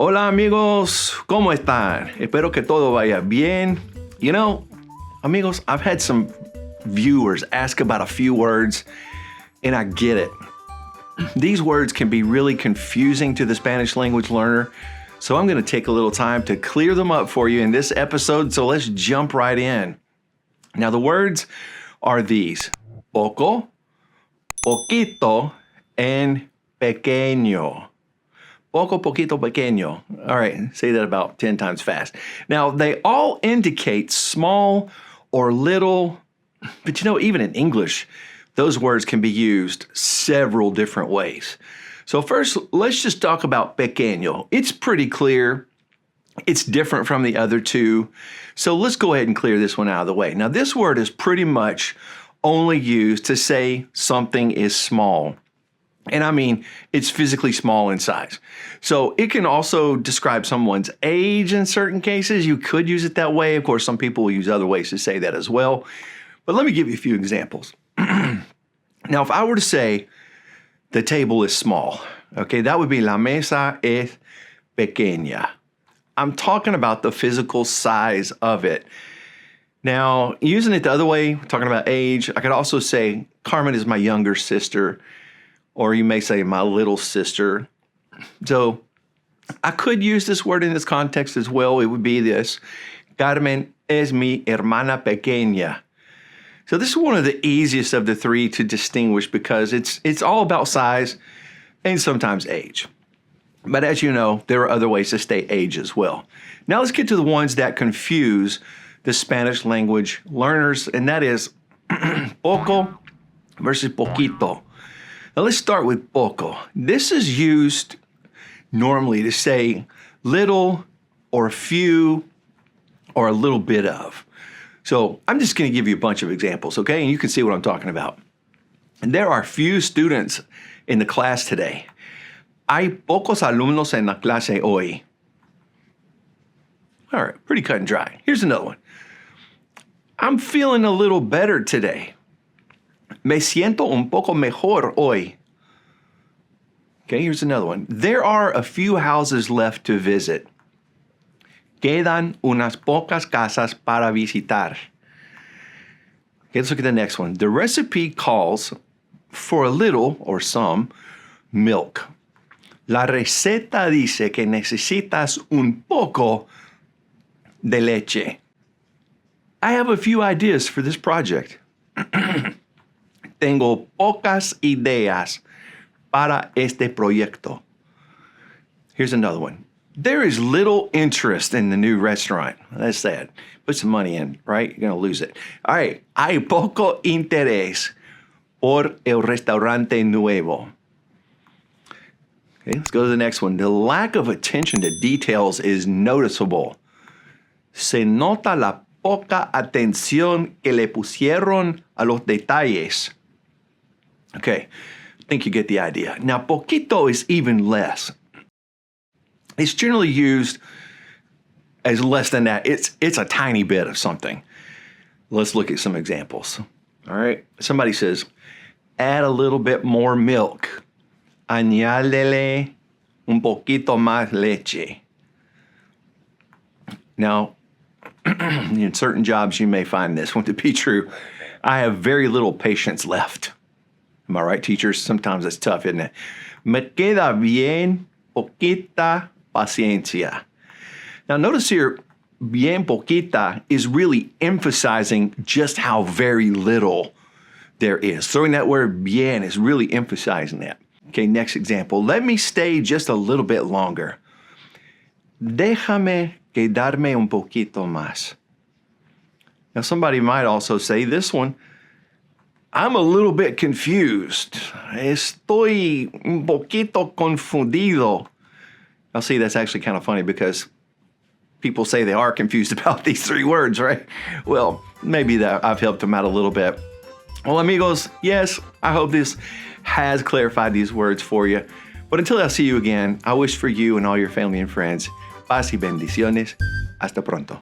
Hola amigos, ¿cómo están? Espero que todo vaya bien. You know, amigos, I've had some viewers ask about a few words, and I get it. These words can be really confusing to the Spanish language learner, so I'm going to take a little time to clear them up for you in this episode, so let's jump right in. Now, the words are these: Poco, Poquito, and Pequeño. Poco, Poquito, Pequeño. All right, say that about 10 times fast. Now, they all indicate small or little, but you know, even in English, those words can be used several different ways. So first, let's just talk about pequeño. It's pretty clear. It's different from the other two. So let's go ahead and clear this one out of the way. Now, this word is pretty much only used to say something is small. And I mean, it's physically small in size. So it can also describe someone's age in certain cases. You could use it that way. Of course, some people will use other ways to say that as well. But let me give you a few examples. Now, if I were to say the table is small, okay, that would be la mesa es pequeña. I'm talking about the physical size of it. Now, using it the other way, talking about age, I could also say Carmen is my younger sister, or you may say my little sister. So I could use this word in this context as well. It would be this: Carmen es mi hermana pequeña. So this is one of the easiest of the three to distinguish because it's all about size and sometimes age. But as you know, there are other ways to state age as well. Now let's get to the ones that confuse the Spanish language learners, and that is poco versus poquito. Now let's start with poco. This is used normally to say little or few or a little bit of. So I'm just going to give you a bunch of examples, okay? And you can see what I'm talking about. And there are few students in the class today. Hay pocos alumnos en la clase hoy. All right, pretty cut and dry. Here's another one. I'm feeling a little better today. Me siento un poco mejor hoy. Okay, here's another one. There are a few houses left to visit. Quedan unas pocas casas para visitar. Okay, let's look at the next one. The recipe calls for a little or some milk. La receta dice que necesitas un poco de leche. I have a few ideas for this project. Tengo pocas ideas para este proyecto. Here's another one. There is little interest in the new restaurant. That's sad. Put some money in, right? You're going to lose it. All right. Hay poco interés por el restaurante nuevo. Okay, let's go to the next one. The lack of attention to details is noticeable. Se nota la poca atención que le pusieron a los detalles. Okay, I think you get the idea. Now, poquito is even less. It's generally used as less than that. It's a tiny bit of something. Let's look at some examples. All right. Somebody says, add a little bit more milk. Añádele un poquito más leche. Now, in certain jobs, you may find this one to be true. I have very little patience left. Am I right, teachers? Sometimes it's tough, isn't it? Me queda bien poquita paciencia. Now notice here, bien poquita is really emphasizing just how very little there is. Throwing that word bien is really emphasizing that. Okay, next example. Let me stay just a little bit longer. Déjame quedarme un poquito más. Now somebody might also say this one, I'm a little bit confused. Estoy un poquito confundido. I'll see, that's actually kind of funny because people say they are confused about these three words, right? Well, maybe that I've helped them out a little bit. Well, amigos, yes, I hope this has clarified these words for you. But until I see you again, I wish for you and all your family and friends, paz y bendiciones. Hasta pronto.